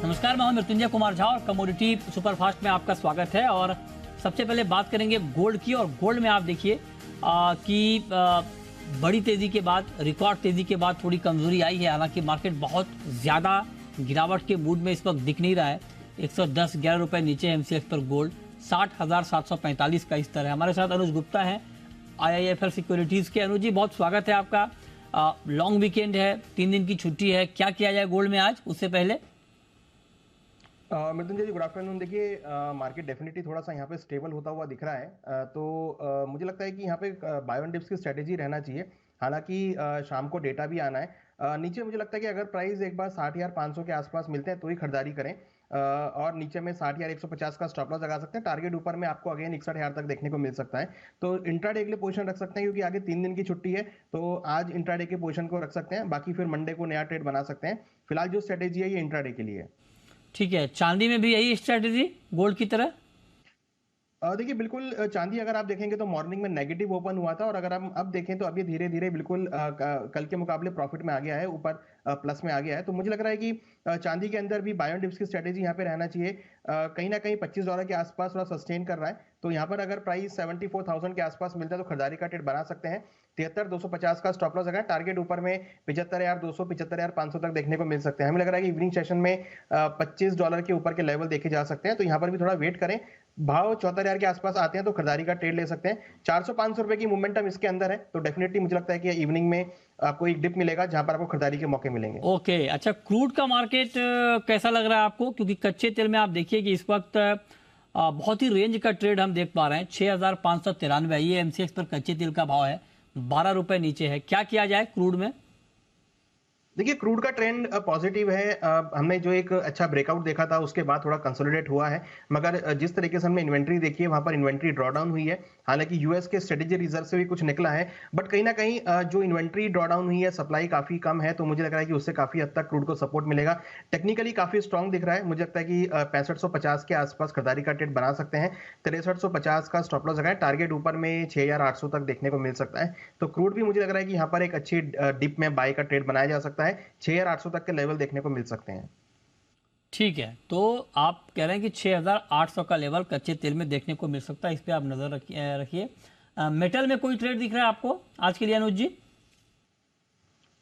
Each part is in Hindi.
नमस्कार, मैं हूं मृत्युंजय कुमार झा और कमोडिटी सुपरफास्ट में आपका स्वागत है। और सबसे पहले बात करेंगे गोल्ड की। और गोल्ड में आप देखिए कि बड़ी तेजी के बाद, रिकॉर्ड तेजी के बाद थोड़ी कमजोरी आई है। हालांकि मार्केट बहुत ज़्यादा गिरावट के मूड में इस वक्त दिख नहीं रहा है। 110-11 रुपये नीचे एमसीएक्स पर गोल्ड 60,745 का स्तर है। हमारे साथ अनुज गुप्ता है IIFL सिक्योरिटीज़ के। अनुज जी, बहुत स्वागत है आपका। लॉन्ग वीकेंड है, 3 दिन की छुट्टी है, क्या किया जाए गोल्ड में आज? उससे पहले मृत्युंजय जी, गुड आफ्टरनून। देखिए, मार्केट डेफिनेटली थोड़ा सा यहाँ पे स्टेबल होता हुआ दिख रहा है। मुझे लगता है कि यहाँ पे बाय ऑन डिप्स की स्ट्रेटेजी रहना चाहिए। हालांकि शाम को डेटा भी आना है। नीचे मुझे लगता है कि अगर प्राइस एक बार 60,500 के आसपास मिलते हैं तो ही खरीदारी करें। और नीचे में 60,150 का स्टॉप लॉस लगा सकते हैं। टारगेट ऊपर में आपको अगेन 61,000 तक देखने को मिल सकता है। तो इंट्राडे के लिए पोजीशन रख सकते हैं, क्योंकि आगे 3 दिन की छुट्टी है। तो आज इंट्राडे के पोजीशन को रख सकते हैं, बाकी फिर मंडे को नया ट्रेड बना सकते हैं। फिलहाल जो स्ट्रेटेजी है ये इंट्राडे के लिए है। ठीक है। चांदी में भी यही स्ट्रेटेजी गोल्ड की तरह? देखिए, बिल्कुल। चांदी अगर आप देखेंगे तो मॉर्निंग में नेगेटिव ओपन हुआ था, और अगर हम अब देखें तो अभी धीरे धीरे बिल्कुल कल के मुकाबले प्रॉफिट में आ गया है, ऊपर प्लस में आ गया है। तो मुझे लग रहा है कि चांदी के अंदर भी बाय ऑन डिप्स की स्ट्रेटेजी यहाँ पे रहना चाहिए। कहीं ना कहीं $25 के आसपास थोड़ा सस्टेन कर रहा है। तो यहाँ पर अगर प्राइस 74,000 के आसपास मिलता है तो खरीदारी का ट्रेड बना सकते हैं। 73,250 का स्टॉप लॉस लगा है। टारगेट ऊपर में 75,200, 75,500 तक देखने को मिल सकते हैं। हमें लग रहा है कि इवनिंग सेशन में $25 के ऊपर के लेवल देखे जा सकते हैं। तो यहाँ पर भी थोड़ा वेट करें। भाव 74,000 के आसपास आते हैं तो खरीदारी का ट्रेड ले सकते हैं। 400-500 रुपए की मोमेंटम इसके अंदर है, तो डेफिनेटली मुझे लगता है कि इवनिंग में आपको एक डिप मिलेगा जहां पर आपको खरीदारी के मौके मिलेंगे। ओके, अच्छा, क्रूड का मार्केट कैसा लग रहा है आपको? क्योंकि कच्चे तेल में आप देखिए कि इस वक्त बहुत ही रेंज का ट्रेड हम देख पा रहे हैं। 6,593 ये एमसीएक्स पर कच्चे तेल का भाव है, 12 रुपए नीचे है। क्या किया जाए क्रूड में? देखिए, क्रूड का ट्रेंड पॉजिटिव है। हमने जो एक अच्छा ब्रेकआउट देखा था उसके बाद थोड़ा कंसोलिडेट हुआ है, मगर जिस तरीके से हमने इन्वेंट्री देखी है वहां पर इन्वेंट्री ड्रॉ डाउन हुई है। हालांकि यूएस के स्ट्रेटेजी रिजर्व से भी कुछ निकला है, बट कहीं ना कहीं जो इन्वेंट्री ड्रॉ डाउन हुई है, सप्लाई काफी कम है। तो मुझे लग रहा है कि उससे काफी हद तक क्रूड को सपोर्ट मिलेगा। टेक्निकली काफी स्ट्रॉन्ग दिख रहा है। मुझे लगता है कि 6550 के आसपास खरीदारी का ट्रेड बना सकते हैं। 6350 का स्टॉप लॉस लगाए। टारगेट ऊपर में 6800 तक देखने को मिल सकता है। तो क्रूड भी मुझे लग रहा है कि यहाँ पर एक अच्छी डिप में बाय का ट्रेड बनाया जा सकता है। 6800 तक के लेवल देखने को मिल सकते हैं। ठीक है, तो आप कह रहे हैं कि 6,800 का लेवल कच्चे तेल में देखने को मिल सकता है। इस पे आप नजर रखिए। मेटल में कोई ट्रेड दिख रहा है आपको आज के लिए अनुज जी?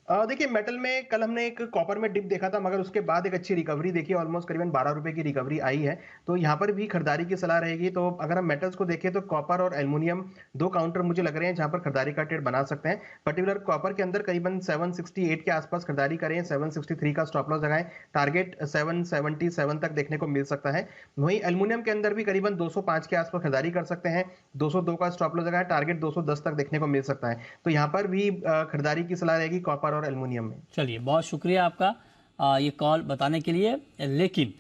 देखिए, मेटल में कल हमने एक कॉपर में डिप देखा था, मगर उसके बाद एक अच्छी रिकवरी देखी। ऑलमोस्ट करीबन 12 रुपए की रिकवरी आई है। तो यहाँ पर भी खरीदारी की सलाह रहेगी। तो अगर हम मेटल्स को देखें तो कॉपर और एल्युमिनियम दो काउंटर मुझे लग रहे हैं जहां पर खरीदारी का ट्रेड बना सकते हैं। पर्टिकुलर कॉपर के अंदर करीबन 768 के आसपास खरीदारी करें, 763 का स्टॉप लॉस लगाएं। टारगेट 777 तक देखने को मिल सकता है। वहीं एल्युमिनियम के अंदर भी करीबन 205 के आसपास खरीदारी कर सकते हैं। 202 का स्टॉप लॉस लगाएं। टारगेट 210 तक देखने को मिल सकता है। तो यहाँ पर भी खरीदारी की सलाह रहेगी कॉपर और एल्युमिनियम में। चलिए, बहुत शुक्रिया आपका ये कॉल बताने के लिए। लेकिन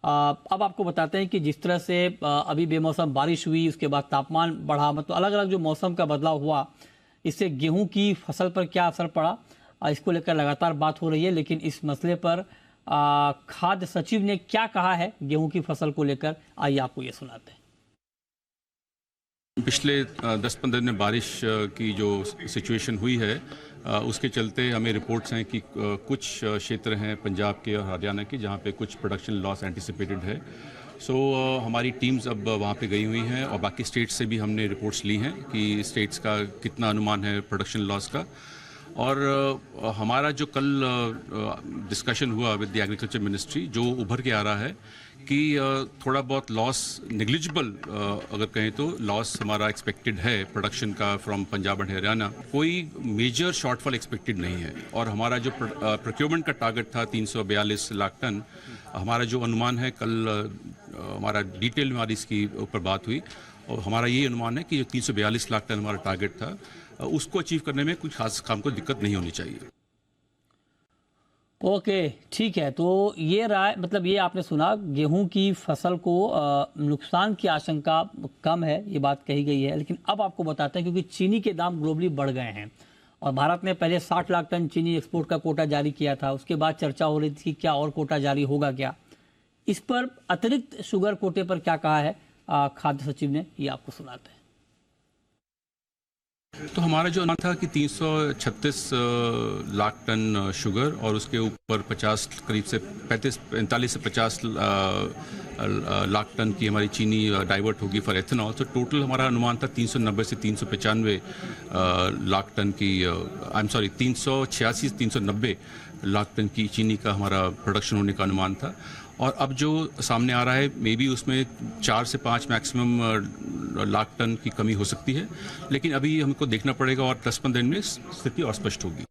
अब आपको बताते हैं कि जिस तरह से अभी बेमौसम बारिश हुई, उसके बाद तापमान बढ़ा, मतलब अलग अलग जो मौसम का बदलाव हुआ, इससे गेहूं की फसल पर क्या असर पड़ा, इसको लेकर लगातार बात हो रही है। लेकिन इस मसले पर खाद्य सचिव ने क्या कहा है गेहूं की फसल को लेकर, आइए आपको ये सुनाते हैं। पिछले 10-15 दिन में बारिश की जो सिचुएशन हुई है, उसके चलते हमें रिपोर्ट्स हैं कि कुछ क्षेत्र हैं पंजाब के और हरियाणा के जहां पे कुछ प्रोडक्शन लॉस एंटिसिपेटेड है। हमारी टीम्स अब वहां पे गई हुई हैं, और बाकी स्टेट्स से भी हमने रिपोर्ट्स ली हैं कि स्टेट्स का कितना अनुमान है प्रोडक्शन लॉस का। और हमारा जो कल डिस्कशन हुआ विद द एग्रीकल्चर मिनिस्ट्री, जो उभर के आ रहा है कि थोड़ा बहुत लॉस नेग्लिजिबल, अगर कहें तो लॉस हमारा एक्सपेक्टेड है प्रोडक्शन का फ्रॉम पंजाब एंड हरियाणा। कोई मेजर शॉर्टफॉल एक्सपेक्टेड नहीं है। और हमारा जो प्रोक्योरमेंट का टारगेट था 342 लाख टन, हमारा जो अनुमान है, कल हमारा डिटेल में हमारी इसकी ऊपर बात हुई, और हमारा ये अनुमान है कि जो 342 लाख टन हमारा टारगेट था, उसको अचीव करने में कुछ खास काम को दिक्कत नहीं होनी चाहिए। ओके, ठीक है। तो ये राय, मतलब ये आपने सुना, गेहूं की फसल को नुकसान की आशंका कम है, ये बात कही गई है। लेकिन अब आपको बताते हैं, क्योंकि चीनी के दाम ग्लोबली बढ़ गए हैं और भारत ने पहले 60 लाख टन चीनी एक्सपोर्ट का कोटा जारी किया था। उसके बाद चर्चा हो रही थी कि क्या और कोटा जारी होगा क्या। इस पर अतिरिक्त शुगर कोटे पर क्या कहा है खाद्य सचिव ने, ये आपको सुनाते हैं। तो हमारा जो अनुमान था कि 336 लाख टन शुगर और उसके ऊपर 50 करीब से 45 से 50 लाख टन की हमारी चीनी डाइवर्ट होगी फॉर एथेनॉल। तो टोटल हमारा अनुमान था 390 से 395 लाख टन की, I am sorry 386 390 lakh ton की चीनी का हमारा प्रोडक्शन होने का अनुमान था। और अब जो सामने आ रहा है मे बी उसमें 4 से 5 मैक्सिमम लाख टन की कमी हो सकती है, लेकिन अभी हमको देखना पड़ेगा और 10-15 दिन में स्थिति और स्पष्ट होगी।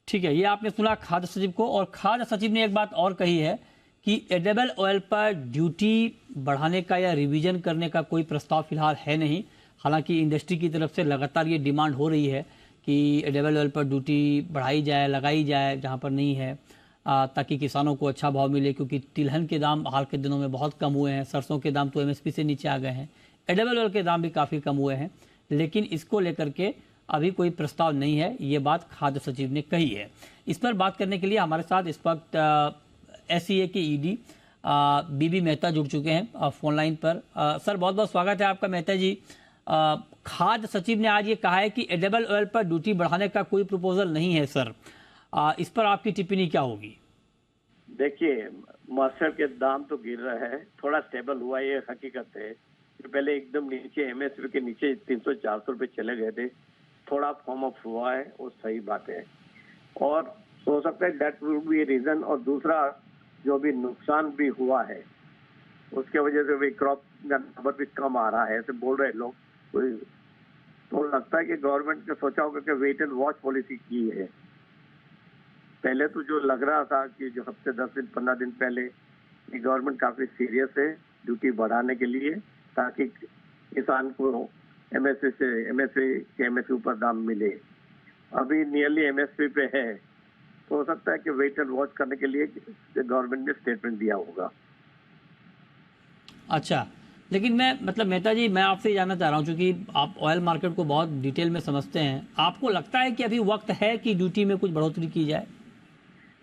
ठीक है, ये आपने सुना खाद्य सचिव को। और खाद्य सचिव ने एक बात और कही है कि एडिबल ऑयल पर ड्यूटी बढ़ाने का या रिवीजन करने का कोई प्रस्ताव फिलहाल है नहीं। हालांकि इंडस्ट्री की तरफ से लगातार ये डिमांड हो रही है कि एडिबल ऑयल पर ड्यूटी बढ़ाई जाए, लगाई जाए जहां पर नहीं है, ताकि किसानों को अच्छा भाव मिले, क्योंकि तिलहन के दाम हाल के दिनों में बहुत कम हुए हैं, सरसों के दाम तो एमएसपी से नीचे आ गए हैं, एडिबल ऑयल के दाम भी काफ़ी कम हुए हैं, लेकिन इसको लेकर के अभी कोई प्रस्ताव नहीं है। ये बात खाद्य सचिव ने कही है। इस पर बात करने के लिए हमारे साथ इस वक्त एससीए के ईडी बीबी मेहता जुड़ चुके हैं फोन लाइन पर। सर, बहुत बहुत स्वागत है आपका मेहता जी। खाद्य सचिव ने आज ये कहा है कि एडिबल ऑयल पर ड्यूटी बढ़ाने का कोई प्रपोजल नहीं है। सर, इस पर आपकी टिप्पणी क्या होगी? देखिए, मस्टर्ड के दाम तो गिर रहा है, थोड़ा स्टेबल हुआ, ये हकीकत है। पहले एकदम नीचे एमएसपी के नीचे 300-400 रुपए चले गए थे, थोड़ा फॉर्म अप हुआ है, वो सही बात है और हो सकता है दैट वुड बी रीजन। और दूसरा, जो भी नुकसान भी हुआ है उसके वजह से भी क्रॉप का नंबर भी कम आ रहा है, ऐसे बोल रहे लोग। तो लगता है कि गवर्नमेंट ने सोचा होगा कि वेट एंड वॉच पॉलिसी की है। पहले तो जो लग रहा था कि जो हफ्ते 10 दिन 15 दिन पहले कि गवर्नमेंट काफी सीरियस है ड्यूटी बढ़ाने के लिए, ताकि किसान को एमएसपी ऊपर दाम मिले। अभी नियरली एमएसपी पे है, तो हो सकता है कि वेट एंड वॉच करने के लिए गवर्नमेंट ने स्टेटमेंट दिया होगा। अच्छा, लेकिन मैं मेहता जी, मैं आपसे जानना चाह रहा हूँ, क्योंकि आप ऑयल मार्केट को बहुत डिटेल में समझते हैं, आपको लगता है कि अभी वक्त है कि ड्यूटी में कुछ बढ़ोतरी की जाए?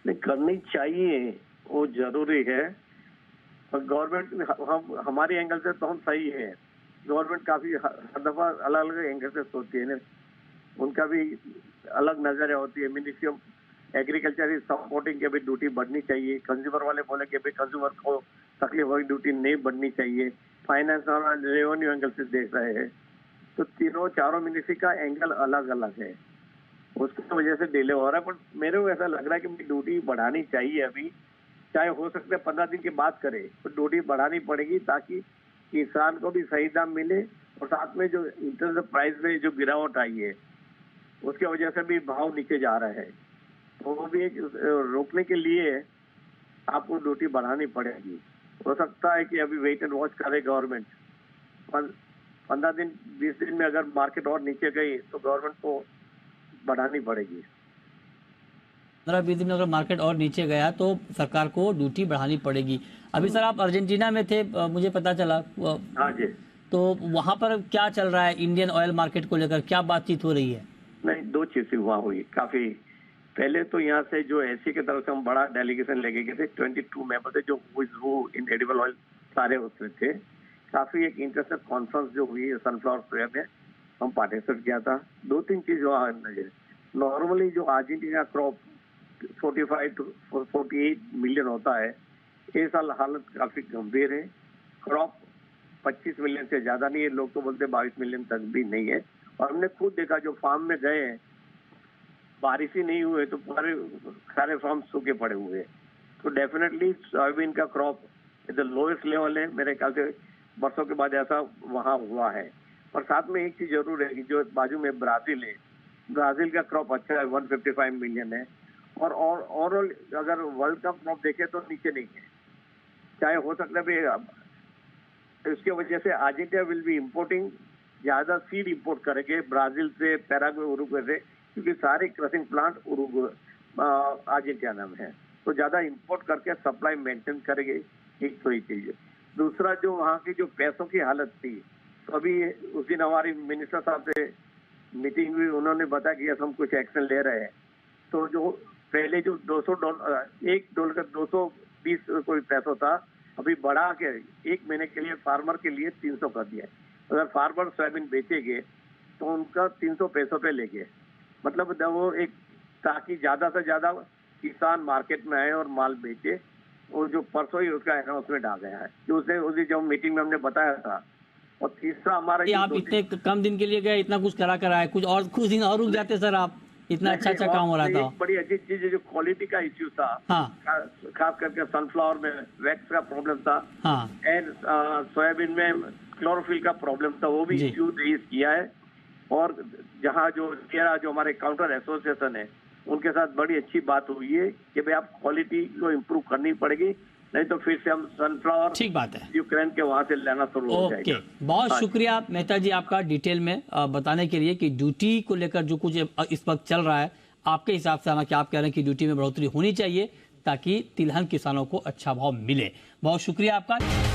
नहीं, करनी चाहिए, वो जरूरी है। और गवर्नमेंट हमारे एंगल से तो हम सही है। गवर्नमेंट काफी हर दफा अलग अलग एंगल से सोचती है ना, उनका भी अलग नजरिया होती है। Ministry of agriculture is supporting के भी ड्यूटी बढ़नी चाहिए, कंज्यूमर वाले बोले कि भाई कंज्यूमर को तकलीफ होगी, ड्यूटी नहीं बढ़नी चाहिए। फाइनेंस और रेवेन्यू एंगल से देख रहे हैं, तो तीनों चारों मिनिस्ट्री का एंगल अलग अलग है, उसकी वजह से डिले हो रहा है। पर मेरे को ऐसा लग रहा है कि ड्यूटी बढ़ानी चाहिए अभी, चाहे हो सकता है 15 दिन के बाद करे, तो ड्यूटी बढ़ानी पड़ेगी ताकि किसान को भी सही दाम मिले। और साथ में जो इंटरनल प्राइस में जो गिरावट आई है उसके वजह से भी भाव नीचे जा रहा है, तो वो भी एक रोकने के लिए आपको ड्यूटी बढ़ानी पड़ेगी। हो सकता है कि अभी वेट एंड वॉच करे गवर्नमेंट, 15 दिन 20 दिन में अगर मार्केट और नीचे गई तो गवर्नमेंट को बढ़ानी पड़ेगी। 15-20 दिन में अगर मार्केट और नीचे गया तो सरकार को ड्यूटी बढ़ानी पड़ेगी। अभी सर आप अर्जेंटीना में थे, मुझे पता चला। हाँ जी। तो वहां पर क्या चल रहा है इंडियन ऑयल मार्केट को लेकर, क्या बातचीत हो रही है? नहीं, दो चीजें वहाँ हुई। काफी पहले तो यहाँ से जो एसी की तरफ से हम बड़ा डेलीगेशन लेके गए थे, 22 मेंबर थे जो इन एडिबल ऑयल सारे उसमें थे। काफी एक इंटरेस्टिंग कॉन्फ्रेंस जो हुई सनफ्लावर प्रोजेक्ट में, हम पार्टिसिपेट किया था। 2-3 चीज वहाँ नॉर्मली जो अर्जेंटीना क्रॉप 45 to 48 मिलियन होता है, इस साल हालत काफी गंभीर है। क्रॉप 25 मिलियन से ज्यादा नहीं है, लोग तो बोलते 22 मिलियन तक भी नहीं है। और हमने खुद देखा, जो फार्म में गए हैं, बारिश ही नहीं हुए तो सारे फार्म सूखे पड़े हुए हैं। तो डेफिनेटली सोयाबीन का क्रॉप द लोएस्ट लेवल है, मेरे ख्याल से बरसों के बाद ऐसा वहाँ हुआ है। और साथ में एक चीज जरूर है कि जो बाजू में ब्राजील है, ब्राजील का क्रॉप अच्छा है, 155 मिलियन है। और ओवरऑल अगर वर्ल्ड का क्रॉप देखे तो नीचे नहीं है, चाहे हो सकता है इसके वजह से अर्जेंटीना विल बी इम्पोर्टिंग, ज्यादा सीड इंपोर्ट करेंगे ब्राजील से, पैराग्वे, उरुग्वे से, क्योंकि सारे क्रशिंग प्लांट अर्जेंटीना में है, तो ज्यादा इंपोर्ट करके सप्लाई मेंटेन करेंगे। एक तो ये चीज है। दूसरा, जो वहाँ की जो पैसों की हालत थी, तो अभी उस दिन हमारी मिनिस्टर साहब से मीटिंग हुई, उन्होंने बताया कि हम कुछ एक्शन ले रहे हैं। तो जो पहले जो $200 1 डॉलर का 220 कोई पैसा था, अभी बढ़ा के 1 महीने के लिए फार्मर के लिए 300 कर दिया है। अगर फार्मर सोयाबीन बेचेंगे तो उनका 300 पैसों पे ले गए। मतलब वो एक, ताकि ज्यादा से ज्यादा किसान मार्केट में आए और माल बेचे, और जो परसों ही उसका अनाउंसमेंट आ गया है, जो उसी जो मीटिंग में हमने बताया था। और तीसरा हमारा ये आप इतने कम दिन के लिए गए, इतना कुछ करा कर आए, कुछ और कुछ दिन और रुक जाते सर आप, इतना अच्छा काम हो रहा था। एक बड़ी अच्छी चीज है, जो क्वालिटी का इश्यू था, हाँ खास करके सनफ्लावर में वैक्स का प्रॉब्लम था, हाँ एंड सोयाबीन में क्लोरोफिल का प्रॉब्लम था, वो भी जी। इश्यू रेज किया है। और जहाँ जो हमारे काउंटर एसोसिएशन है, उनके साथ बड़ी अच्छी बात हुई है कि भाई आप क्वालिटी को इम्प्रूव करनी पड़ेगी, नहीं तो फिर से हम सनफ्लावर ठीक बात है। यूक्रेन के वहां से लेना शुरू हो ओके, जाएगा। बहुत हाँ। शुक्रिया मेहता जी आपका डिटेल में बताने के लिए कि ड्यूटी को लेकर जो कुछ इस वक्त चल रहा है, आपके हिसाब से हालांकि आप कह रहे हैं कि ड्यूटी में बढ़ोतरी होनी चाहिए ताकि तिलहन किसानों को अच्छा भाव मिले। बहुत शुक्रिया आपका।